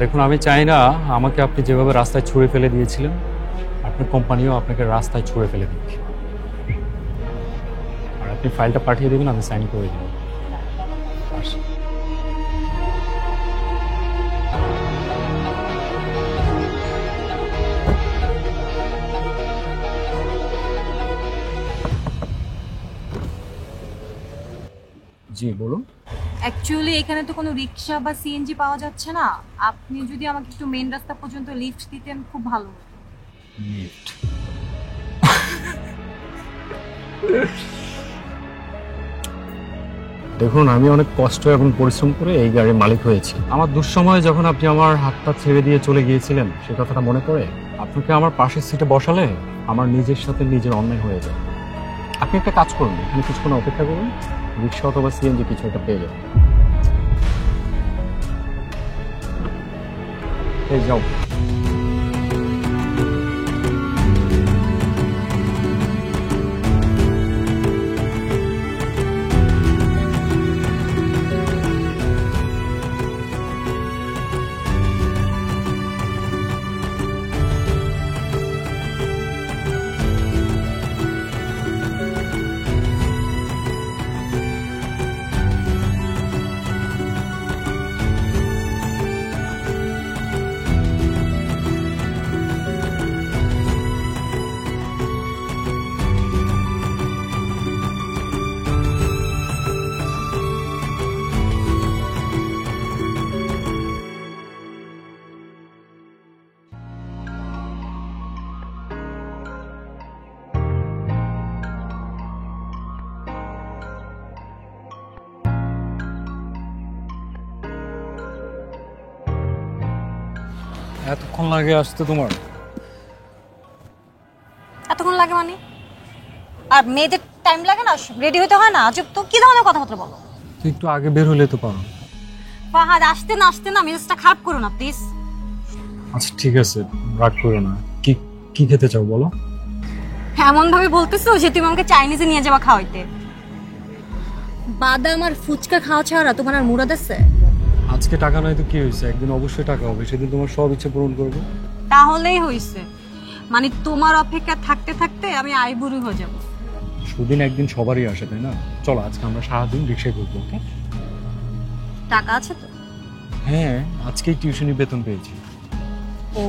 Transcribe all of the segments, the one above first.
দেখুন, আমি চাই না আমাকে আপনি যেভাবে রাস্তায় ছুঁড়ে ফেলে দিয়েছিলেন আপনার কোম্পানিও আপনাকে রাস্তায় ছুঁড়ে ফেলে দিক। আর আপনি ফাইলটা পাঠিয়ে দেবেন, আমি সাইন করে দেব। জি বলুন। অ্যাকচুয়ালি এখানে তো কোনো রিক্সা বা সিএনজি পাওয়া যাচ্ছে না। আপনি যদি আমাকে একটু মেন রাস্তা পর্যন্ত লিফট দিতেন খুব ভালো হতো। লিফট? দেখুন, আমি অনেক কষ্ট এবং পরিশ্রম করে এই গাড়ির মালিক হয়েছি। আমার দুঃসময়ে যখন আপনি আমার হাতটা ছেড়ে দিয়ে চলে গিয়েছিলেন সে কথাটা মনে পড়ে। আপনাকে আমার পাশের সিটে বসালে আমার নিজের সাথে নিজের অন্যায় হয়ে যায়। আপনি একটা কাজ করুন, এখানে কিছুক্ষণ অপেক্ষা করুন, রিক্সা অথবা সিএনজি কিছু একটা পেয়ে যাবেন। এই যাও। এতক্ষণ লাগে আসতে তোমার? এতক্ষণ লাগে মানে? আর মেয়েদের টাইম লাগে না, রেডি হতে হয় না? আজব তো, কি ধরনের কথাবার্তা বলো? তুই একটু আগে বের হলে তো পারো। ফাহাদ, আসতে না আসতে না মেজাজটা খারাপ করো না প্লিজ। আচ্ছা ঠিক আছে, রাগ করো না। কি কি খেতে চাও বলো? এমন ভাবে বলতেছো যে তুমি আমাকে চাইনিজে নিয়ে যাবা খাওয়াইতে। বাদাম আর ফুচকা খাওয়া ছাড়া তোমার আর মুরাদ আছে? আজকে টাকা নয় তো কি হয়েছে, একদিন অবশ্যই টাকা হবে, সেদিন তোমার সব ইচ্ছে পূরণ করবো। তাহলেই হইছে, মানে তোমার অপেক্ষা থাকতে থাকতে আমি আইবুড়ি হয়ে যাব। সুদিন একদিন সবারই আসে, তাই না? চলো আজকে আমরা সারাদিন রিক্সায় ঘুরবো, ওকে? টাকা আছে তো? হ্যাঁ, আজকেই টিউশনি বেতন পেয়েছি। ও,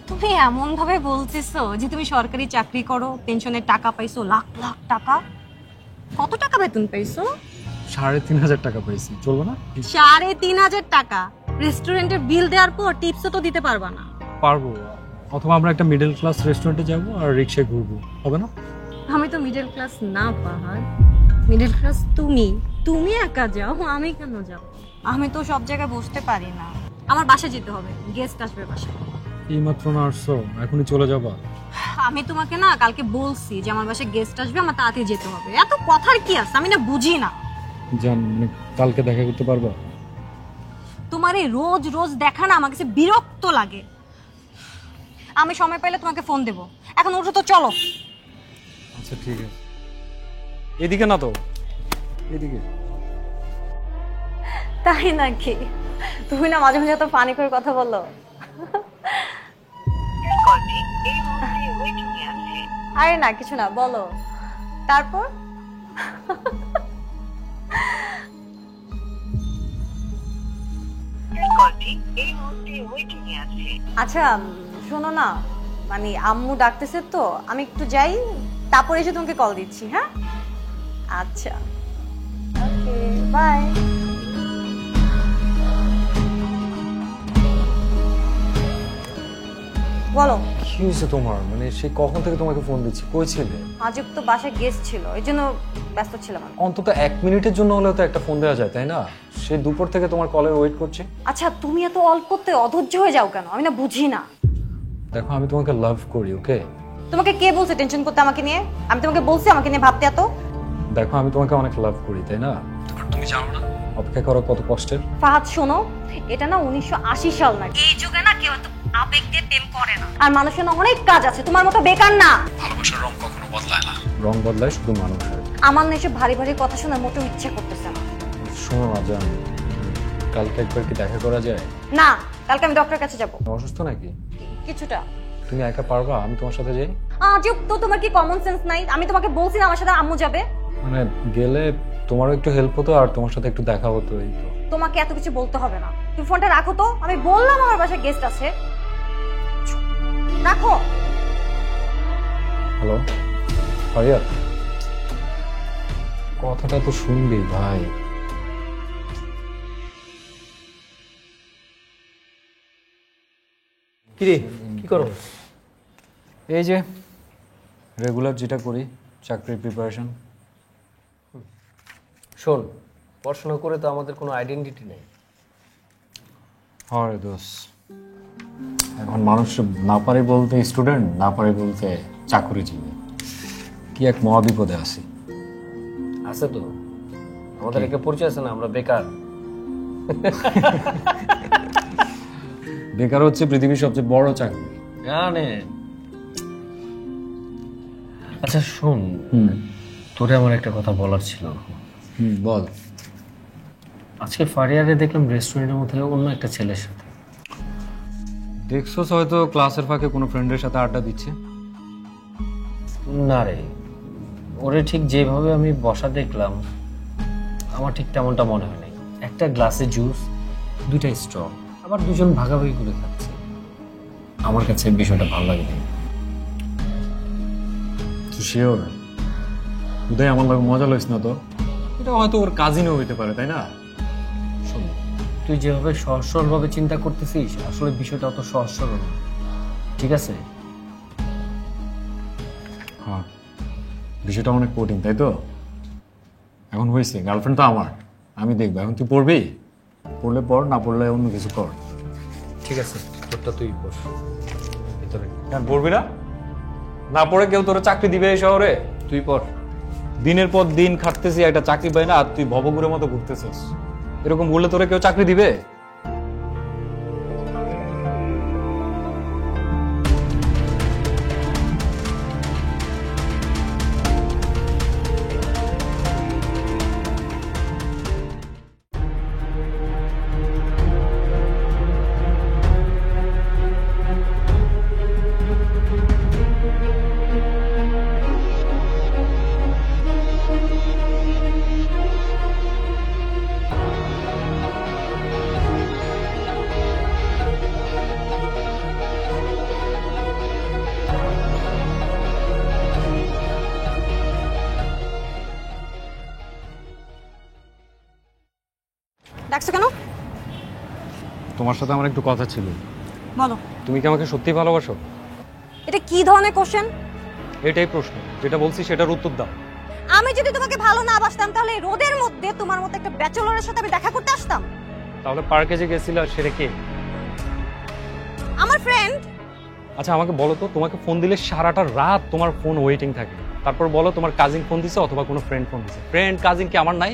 তুমি এমন ভাবে বলতেছো যে তুমি সরকারি চাকরি করো, পেনশনের টাকা পাইছো লাখ লাখ টাকা। কত টাকা বেতন পাইছো? ৩,৫০০ টাকা পাইছি, চলবে না? ৩,৫০০ টাকা? রেস্টুরেন্টের বিল দেওয়ার পর টিপসও তো দিতে পারবা না। পারবো, অথবা আমরা একটা মিডল ক্লাস রেস্টুরেন্টে যাবো আর রিক্সায় ঘুরবো, হবে না? আমি তো মিডল ক্লাস না পাহাড়, মিডল ক্লাস তুমি। তুমি একা যাও, আমি কেন যাব? আমি তো সব জায়গায় বসতে পারি না, আমার বাসায় যেতে হবে, গেস্ট আসবে বাসায়। এইমাত্র না আসছো, এখনই চলে যাবা? আমি তোমাকে না কালকে বলছি যে আমার বাসায় গেস্ট আসবে, আমার তাড়াতাড়ি যেতে হবে। এত কথার কি আছে, আমি না বুঝি না। জান, মানে কালকে দেখা করতে পারবা? তোমার এই রোজ রোজ দেখা না আমার কাছে বিরক্ত লাগে। আমি সময় পাইলে তোমাকে ফোন দেব, এখন ওঠো তো, চলো। আচ্ছা ঠিক আছে, এদিকে না তো, এদিকে। তাই নাকি? তুমি না মাঝে মাঝে তো পানি করে কথা বলো। আরে না, কিছু না, বলো। তারপর আচ্ছা শোনো না, মানে আম্মু ডাকতেছে তো, আমি একটু যাই, তারপর এসে তোমাকে কল দিচ্ছি। হ্যাঁ আচ্ছা, ওকে, বাই। বলো। কি হয়েছে তোমার? মানে সে কখন থেকে তোমাকে ফোন দিচ্ছি, কই ছিলে? আজব তো, বাসায় গেস্ট ছিল, এই জন্য ব্যস্ত ছিলাম। অন্তত 1 মিনিটের জন্য হলেও তো একটা ফোন দেওয়া যায়, তাই না? সে দুপুর থেকে তোমার কলের ওয়েট করছে। আচ্ছা তুমি এত অল্পতে অধৈর্য হয়ে যাও কেন, আমি না বুঝি না। দেখো, আমি তোমাকে লাভ করি, ওকে? তোমাকে কে বলছে টেনশন করতে আমাকে নিয়ে? আমি তোমাকে বলছি আমাকে নিয়ে ভাবতে এত? দেখো, আমি তোমাকে অনেক লাভ করি, তাই না? তুমি জানো না অপেক্ষা করা কত কষ্টের। ফাহাদ শোনো, এটা না 1980 সাল না, এই যুগে না কেউ এত আবেগ দিয়ে প্রেম করে না। আর মানুষের না অনেক কাজ আছে, তোমার মতো বেকার না। ভালোবাসার রং কখনো বদলায় না, রং বদলায় শুধু মানুষের। আমার না এসব ভারী ভারী কথা শোনার মোটেও ইচ্ছা করতেছে না। শোনো না জান, কালকে একবার কি দেখা করা যায়? না, কালকে আমি ডক্টরের কাছে যাব। অসুস্থ নাকি? কিছুটা। তুমি একা পারবা? আমি তোমার সাথে যাই। আজব তো, তোমার কি কমন সেন্স নাই? আমি তোমাকে বলছি না আমার সাথে আম্মু যাবে। মানে গেলে তোমারও একটু হেল্প হতো আর তোমার সাথে একটু দেখা হতো, এই তো। তোমাকে এত কিছু বলতে হবে না, তুমি ফোনটা রাখো তো। আমি বললাম আমার বাসায় গেস্ট আছে, রাখো। হ্যালো ফারিয়াদ, কথাটা তো শুনবি ভাই। কিরে কি করো? এই যে রেগুলার যেটা করি, চাকরির প্রিপারেশন। শোন, পড়াশোনা করে তো আমাদের কোনো আইডেন্টিটি নেই। হয় দোষ, এখন মানুষ না পারে বলতে স্টুডেন্ট, না পারে বলতে চাকরিজীবী। কি এক মহাবিপদে আছি। আছে তো, আমাদের একে পরিচয় আছে না, আমরা বেকার। বেকার হচ্ছে পৃথিবীর সবচেয়ে বড় চাকরি। জানে। আচ্ছা শোন, তোরে আমার একটা কথা বলার ছিল। বল। আজকে ফারিয়ারে দেখলাম রেস্টুরেন্টের মধ্যে অন্য একটা ছেলের সাথে। দেখছোস হয়তো ক্লাসের ফাঁকে কোনো ফ্রেন্ডের সাথে আড্ডা দিচ্ছে। না রে, ওরে ঠিক যেভাবে আমি বসা দেখলাম আমার ঠিক তেমনটা মনে হয় নাই। একটা গ্লাসে জুস, দুইটা স্ট্র, আবার দুজন ভাগাভাগি করে খাচ্ছে। আমার কাছে বিষয়টা ভালো লাগে না। তুই শিওর? উদয় আমার লাগে মজা লইস না তো? এটা হয়তো ওর কাজিনও হইতে পারে, তাই না? শোন, তুই যেভাবে সহজ সরলভাবে চিন্তা করতেছিস, আসলে বিষয়টা অত সহজ সরল না। ঠিক আছে? হ্যাঁ, বিষয়টা অনেক কঠিন, তাই তো? এখন হয়েছে, গার্লফ্রেন্ড তো আমার, আমি দেখবো। এখন তুই পড়বি, পড়লে পড়, না পড়লে অন্য কিছু কর। ঠিক আছে, তোরটা তুই বস ভিতরে। কেন পড়বি না? না পড়ে কেউ তোর চাকরি দিবে এই শহরে? তুই পড়। দিনের পর দিন খাটতেছি, একটা চাকরি পাই না, আর তুই ভবঘুরের মতো ঘুরতেছিস। এরকম বললে তোরা কেউ চাকরি দিবে? ডাকছো কেন? তোমার সাথে আমার একটু কথা ছিল। বলো। তুমি কি আমাকে সত্যি ভালোবাসো? এটা কি ধরনের কোশ্চেন? এটাই প্রশ্ন, যেটা বলছি সেটার উত্তর দাও। আমি যদি তোমাকে ভালো না বাসতাম তাহলে এই রোদের মধ্যে তোমার মতো একটা ব্যাচেলরের সাথে আমি দেখা করতে আসতাম? তাহলে পার্কে যে গেছিলা সেটা কে? আমার ফ্রেন্ড। আচ্ছা আমাকে বলো তো, তোমাকে ফোন দিলে সারাটা রাত তোমার ফোন ওয়েটিং থাকে, তারপর বলো তোমার কাজিন ফোন দিছে অথবা কোনো ফ্রেন্ড ফোন দিছে। ফ্রেন্ড কাজিন কি আমার নাই?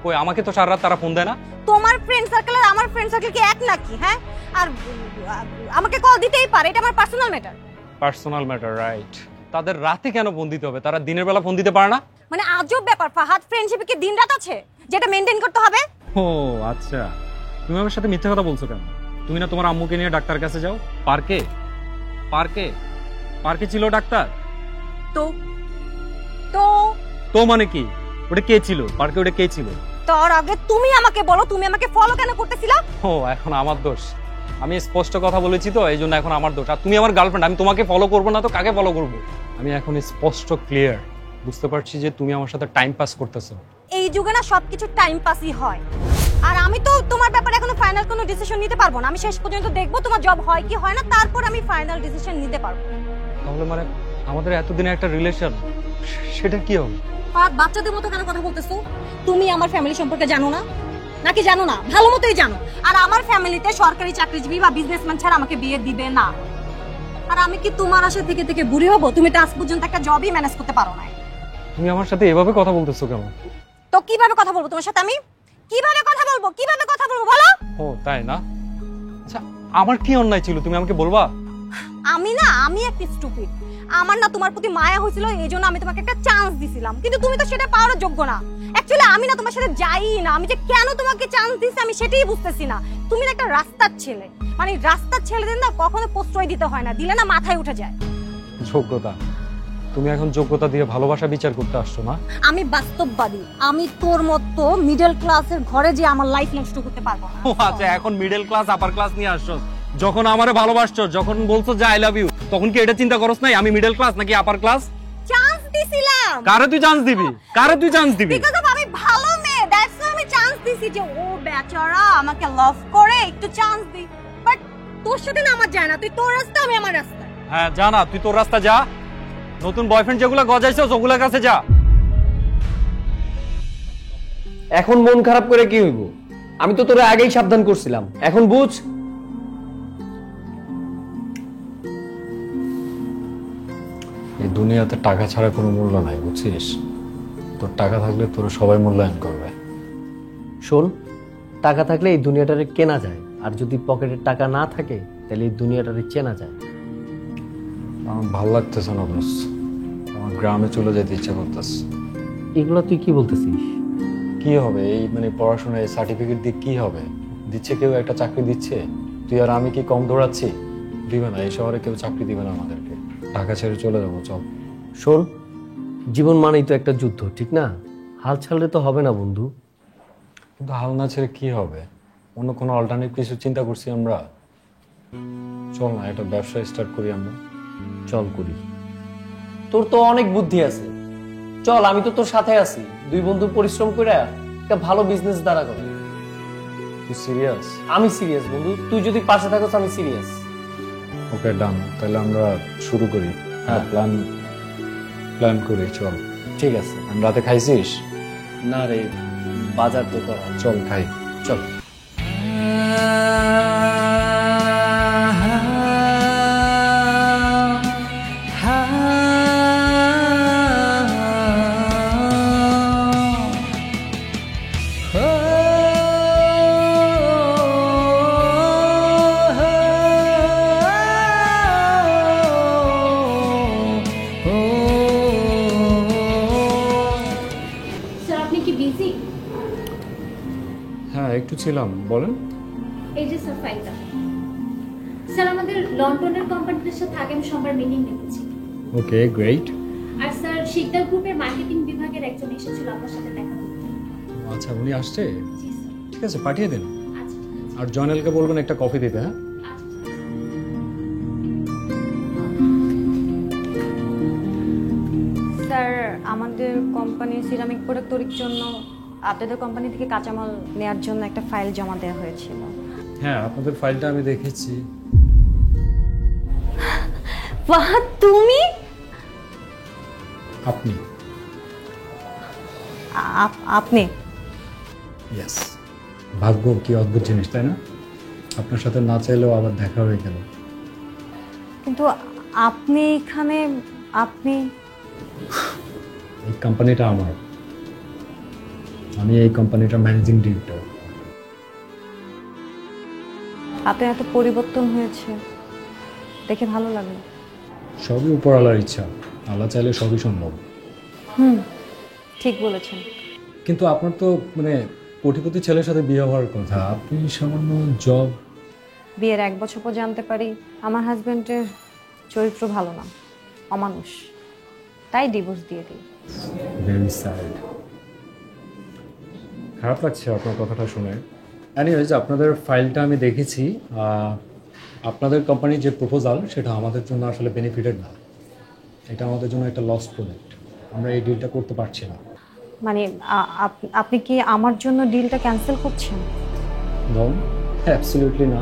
কই, আমাকে তো সারা রাত তারা ফোন দেয় না। তোমার ফ্রেন্ড সার্কেল আর আমার ফ্রেন্ড সার্কেল কি এক নাকি? হ্যাঁ, আর আমাকে কল দিতেই পারে, এটা আমার personal matter. Personal matter, right. তাদের রাতে কেন ফোন দিতে হবে? তারা দিনের বেলা ফোন দিতে পারে না? মানে আজব ব্যাপার ফাহাদ, ফ্রেন্ডশিপে কি দিন রাত আছে যেটা মেইনটেইন করতে হবে? ও আচ্ছা, তুমি আমার সাথে মিথ্যা কথা বলছো কেন? তুমি না তোমার আম্মুকে নিয়ে ডাক্তার কাছে যাও? পার্কে পার্কে পার্কে ছিল ডাক্তার? তো তো তো মানে কি? ওটা কে ছিল পার্কে? ওটা কে ছিল? তার আগে তুমি আমাকে বলো, তুমি আমাকে ফলো কেন করতেছিলা? ও এখন আমার দোষ? আমি স্পষ্ট কথা বলেছি তো, এই জন্য এখন আমার দোষ। আর তুমি আমার গার্লফ্রেন্ড, আমি তোমাকে ফলো করবো না তো কাকে ফলো করবো? আমি এখন স্পষ্ট ক্লিয়ার বুঝতে পারছি যে তুমি আমার সাথে টাইম পাস করতেছো। এই যুগে না সবকিছু টাইম পাসই হয়। আর আমি তো তোমার ব্যাপারে এখনো ফাইনাল কোনো ডিসিশন নিতে পারবো না। আমি শেষ পর্যন্ত দেখবো তোমার জব হয় কি হয় না, তারপর আমি ফাইনাল ডিসিশন নিতে পারবো। তাহলে মানে আমাদের এতদিনে একটা রিলেশন, সেটা কি হবে? ফাহাদ, বাচ্চাদের মতো কেন কথা বলতেছো? তুমি আমার ফ্যামিলি সম্পর্কে জানো না নাকি? জানো না? ভালো মতোই জানো। আর আমার ফ্যামিলিতে সরকারি চাকরিজীবী বা বিজনেসম্যান ছাড়া আমাকে বিয়ে দিবে না। আর আমি কি তোমার আশা থেকে থেকে বুড়ি হবো? তুমি তো আজ পর্যন্ত একটা জবই ম্যানেজ করতে পারো না। তুমি আমার সাথে এভাবে কথা বলতেছো কেন? তো কিভাবে কথা বলবো তোমার সাথে? আমি কিভাবে কথা বলবো? কিভাবে কথা বলবো বলো? ও তাই না? আচ্ছা আমার কি অন্যায় ছিল তুমি আমাকে বলবা? আমি একটা স্টুপিড। আমার না তোমার প্রতি মায়া হয়েছিল, এই জন্য আমি তোমাকে একটা চান্স দিছিলাম, কিন্তু তুমি তো সেটা পাওয়ার যোগ্য না। একটা অ্যাকচুয়ালি আমি না তোমার সাথে যাই না, আমি যে কেন তোমাকে চান্স দিছি আমি সেটাই বুঝতেছি না। তুমি না একটা রাস্তার ছেলে, মানে রাস্তার ছেলেদের না কখনো প্রশ্রয় দিতে হয় না, দিলে না মাথায় উঠে যায়। যোগ্যতা, তুমি এখন যোগ্যতা দিয়ে ভালোবাসা বিচার করতে আসছো না? আমি বাস্তববাদী, আমি তোর মতো মিডল ক্লাসের ঘরে যে আমার লাইফ নষ্ট করতে পারবো না। ও আচ্ছা, এখন মিডল ক্লাস আপার ক্লাস নিয়ে আসছো। যখন আমারে ভালোবাসছো, যখন বলছো যে আই লাভ ইউ, তখন কি এটা চিন্তা করছ নাই আমি মিডল ক্লাস নাকি আপার ক্লাস? চান্স দিছিলাম। কারে তুই চান্স দিবি? কারে তুই চান্স দিবি? বিকজ অফ আমি ভালো মেয়ে, দ্যাটস ওয়াই আমি চান্স দিছি যে ও বেচারা আমাকে লাভ করে, একটু চান্স দি। বাট তোর সাথে না আমার যায় না, তুই তোর রাস্তা আমি আমার রাস্তা। হ্যাঁ জানা, তুই তোর রাস্তা যা, নতুন বয়ফ্রেন্ড যেগুলা গজাইছস ওগুলার কাছে যা। এখন মন খারাপ করে কি হইব? আমি তো তোরে আগেই সাবধান করছিলাম, এখন বুঝ। এই দুনিয়াতে টাকা ছাড়া কোনো মূল্য নাই, বুঝছিস? তোর টাকা থাকলে তোর সবাই মূল্যায়ন করবে। শোন, টাকা থাকলে এই দুনিয়াটারে কেনা যায়, আর যদি পকেটে টাকা না থাকে তাহলে এই দুনিয়াটারে চেনা যায়। আমার ভালো লাগতেছে না বস, আমার গ্রামে চলে যেতে ইচ্ছা করতেছে। এগুলো তুই কি বলতেছিস? কি হবে এই মানে পড়াশোনায় সার্টিফিকেট দিয়ে কি হবে? দিচ্ছে কেউ, একটা চাকরি দিচ্ছে। তুই আর আমি কি কম দৌড়াচ্ছি? দিবে না, এই শহরে কেউ চাকরি দিবে না আমাদেরকে। টাকা ছেড়ে চলে যাবো, চল। শোন, জীবন মানেই তো একটা যুদ্ধ, ঠিক না? হাল ছাড়লে তো হবে না বন্ধু। কিন্তু হাল না ছেড়ে কি হবে? অন্য কোনো অল্টারনেটিভ কিছু চিন্তা করছি আমরা। চল না, একটা ব্যবসা স্টার্ট করি আমরা। চল করি। তোর তো অনেক বুদ্ধি আছে, চল, আমি তো তোর সাথে আছি। দুই বন্ধু পরিশ্রম করে একটা ভালো বিজনেস দাঁড়া করে। তুই সিরিয়াস? আমি সিরিয়াস বন্ধু, তুই যদি পাশে থাকোস আমি সিরিয়াস। ওকে ডান, তাহলে আমরা শুরু করি। হ্যাঁ। প্ল্যান করি, চল। ঠিক আছে। আমি রাতে খাইছিস? না রে, বাজার তো করা। চল খাই, চল। স্যার আপনি কি বিজি? হ্যাঁ একটু ছিলাম, বলেন। এই যে স্যার ফাইলটা। স্যার আমাদের লন্ডনের কোম্পানিদের সাথে আগামী সোমবার মিটিং রেখেছি। Okay great. আর স্যার শিকদার গ্রুপের মার্কেটিং বিভাগের একজন এসেছিল আপনার সাথে দেখা করতে। আচ্ছা, উনি আসছে? জি স্যার। ঠিক আছে, পাঠিয়ে দিন। আচ্ছা ঠিক আছে। আর জয়নালকে বলবেন একটা কফি দিতে। হ্যাঁ আচ্ছা ঠিক আছে। স্যার আমাদের কোম্পানির সিরামিক প্রোডাক্ট তৈরির জন্য আপনাদের কোম্পানি থেকে কাঁচামাল নেওয়ার জন্য একটা ফাইল জমা দেওয়া হয়েছিল। হ্যাঁ, আপনাদের ফাইলটা আমি দেখেছি। বাহ, তুমি? আপনি? আপনি? ইয়েস। ভাগ্য কি অদ্ভুত জিনিস, তাই না? আপনার সাথে না চাইলেও আবার দেখা হয়ে গেল। কিন্তু আপনি এখানে, আপনি? এই কোম্পানিটা আমার, আমি এই কোম্পানিটার ম্যানেজিং ডিরেক্টর। আপনার এত পরিবর্তন হয়েছে দেখে ভালো লাগলো। সবই উপরওয়ালার ইচ্ছা, আল্লাহ চাইলে সবই সম্ভব। ঠিক বলেছেন। কিন্তু আপনার তো মানে কোটিপতি ছেলের সাথে বিয়ে হওয়ার কথা, আপনি সামান্য জব। বিয়ের 1 বছর পর জানতে পারি আমার হাজবেন্ডের চরিত্র ভালো না, অমানুষ, তাই ডিভোর্স দিয়ে দিই। Very sad. খারাপ লাগছে আপনার কথাটা শুনে। এনিওয়েজ, আপনাদের ফাইলটা আমি দেখেছি। আপনাদের কোম্পানির যে প্রপোজাল সেটা আমাদের জন্য আসলে বেনিফিটেড না। এটা আমাদের জন্য একটা লস প্রজেক্ট, আমরা এই ডিলটা করতে পারছি না। মানে আপনি কি আমার জন্য ডিলটা ক্যান্সেল করছেন? নো, অ্যাবসলিউটলি না।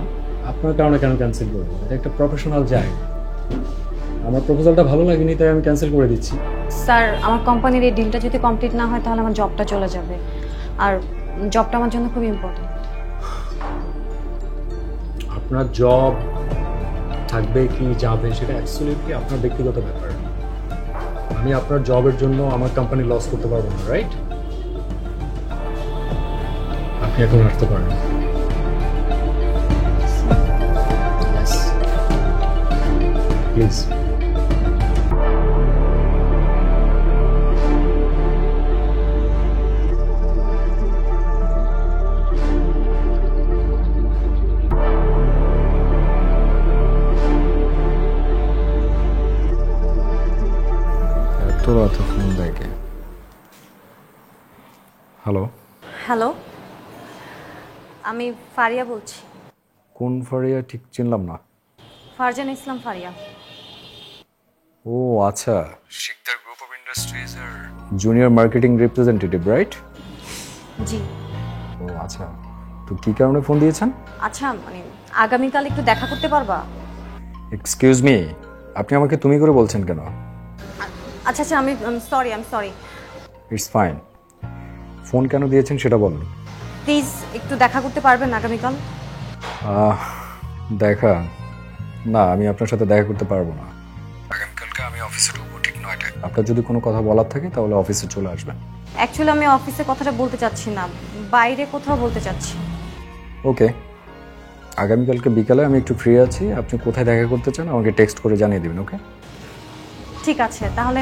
আপনার কারণে কেন ক্যান্সেল করবো? এটা একটা প্রফেশনাল জায়গা। আমার প্রপোজালটা ভালো লাগেনি তাই আমি ক্যান্সেল করে দিচ্ছি। স্যার আমার কোম্পানির এই ডিলটা যদি কমপ্লিট না হয় তাহলে আমার জবটা চলে যাবে, আর জবটা আমার জন্য খুব ইম্পর্টেন্ট। আপনার জব থাকবে কি যাবে সেটা অ্যাবসলিউটলি আপনার ব্যক্তিগত ব্যাপার। আমি আপনার জবের জন্য আমার কোম্পানি লস করতে পারবো না, রাইট? আপনি এখন আসতে পারেন। প্লিজ। হ্যালো, হ্যালো, আমি ফারিয়া বলছি। কোন ফারিয়া ঠিক চিনলাম না। ফারজান ইসলাম ফারিয়া। ও আচ্ছা, শিকদার গ্রুপ অফ ইন্ডাস্ট্রিজ এর জুনিয়র মার্কেটিং রিপ্রেজেন্টেটিভ, রাইট? জি। ও আচ্ছা, তো কি কারণে ফোন দিয়েছেন? আচ্ছা, মানে আগামীকাল একটু দেখা করতে পারবা? এক্সকিউজ মি, আপনি আমাকে তুমি করে বলছেন কেন? আচ্ছা আচ্ছা, আমি সরি। It's fine. ফোন কেন দিয়েছেন সেটা বলুন। প্লিজ একটু দেখা করতে পারবেন আগামীকাল? দেখা না, আমি আপনার সাথে দেখা করতে পারবো না। আগামীকালকে আমি অফিসে ঢুকবো ঠিক 9টায়। আপনার যদি কোনো কথা বলার থাকে তাহলে অফিসে চলে আসবেন। অ্যাকচুয়ালি আমি অফিসে কথাটা বলতে চাচ্ছি না, বাইরে কোথাও বলতে চাচ্ছি। ওকে, আগামীকালকে বিকালে আমি একটু ফ্রি আছি। আপনি কোথায় দেখা করতে চান আমাকে টেক্সট করে জানিয়ে দিবেন। ওকে, ঠিক আছে, তাহলে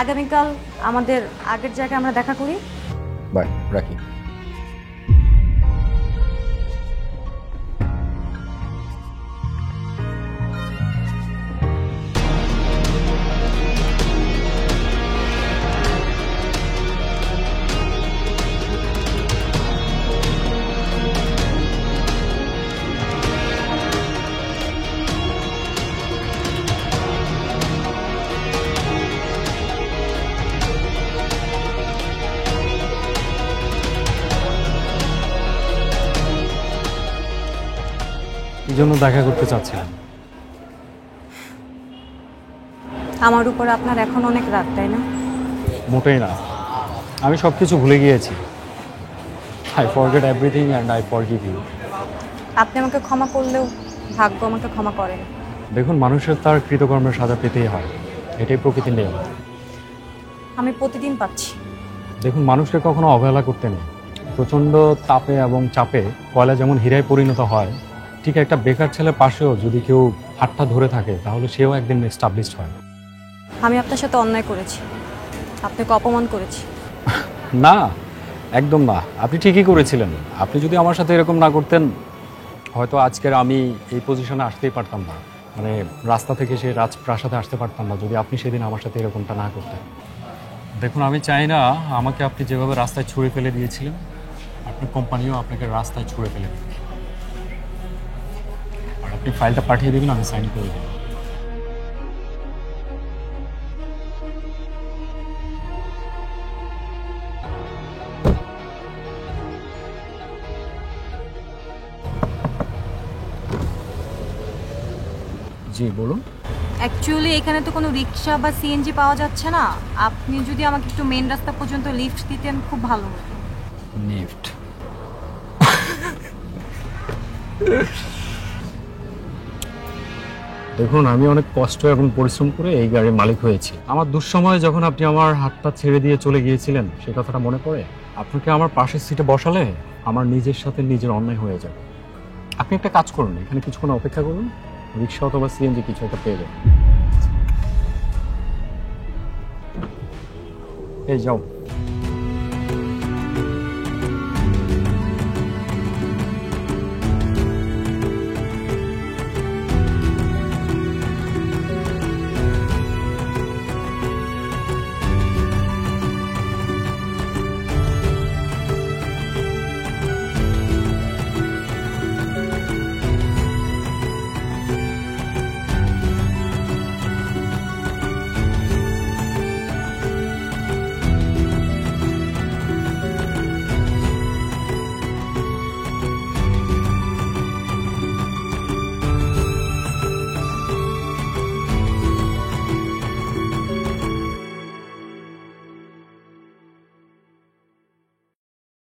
আগামীকাল আমাদের আগের জায়গায় আমরা দেখা করি। বাই, রাখি। কি জন্য দেখা করতে চাচ্ছিলেন? আমার উপর আপনার এখন অনেক রাগ, তাই না? মোটেই না, আমি সব কিছু ভুলে গিয়েছি। I forget everything and I forgive you. আপনি আমাকে ক্ষমা করলেও ভাগ্য আমাকে ক্ষমা করে না। দেখুন, মানুষের তার কৃতকর্মের সাজা পেতেই হয়, এটাই প্রকৃতির নিয়ম। আমি প্রতিদিন পাচ্ছি। দেখুন, মানুষকে কখনো অবহেলা করতে নেই। প্রচণ্ড তাপে এবং চাপে কয়লা যেমন হীরায় পরিণত হয়, ঠিক একটা বেকার ছেলের পাশেও যদি কেউ হাতটা ধরে থাকে তাহলে সেও একদিন এস্টাবলিশড হয়। আমি আপনার সাথে অন্যায় করেছি, আপনাকে অপমান করেছি। না, একদম না, আপনি ঠিকই করেছিলেন। আপনি যদি আমার সাথে এরকম না করতেন হয়তো আজকের আমি এই পজিশনে আসতেই পারতাম না, মানে রাস্তা থেকে সে রাজপ্রাসাদে আসতে পারতাম না যদি আপনি সেদিন আমার সাথে এরকমটা না করতেন। দেখুন, আমি চাই না আমাকে আপনি যেভাবে রাস্তায় ছুঁড়ে ফেলে দিয়েছিলেন আপনার কোম্পানিও আপনাকে রাস্তায় ছুঁড়ে ফেলে দেবে। আর আপনি ফাইলটা পাঠিয়ে দেবেন, আমি সাইন করে দেব। জি বলুন। অ্যাকচুয়ালি এখানে তো কোনো রিক্সা বা সিএনজি পাওয়া যাচ্ছে না। আপনি যদি আমাকে একটু মেন রাস্তা পর্যন্ত লিফট দিতেন খুব ভালো হতো। লিফট? দেখুন, আমি অনেক কষ্ট এবং পরিশ্রম করে এই গাড়ির মালিক হয়েছি। আমার দুঃসময়ে যখন আপনি আমার হাতটা ছেড়ে দিয়ে চলে গিয়েছিলেন সেই কথাটা মনে পড়ে। আপনাকে আমার পাশের সিটে বসালে আমার নিজের সাথে নিজের অন্যায় হয়ে যাবে। আপনি একটা কাজ করুন, এখানে কিছুক্ষণ অপেক্ষা করুন, রিক্সা অথবা সিএনজি কিছু একটা পেয়ে যাবেন। এই যাও।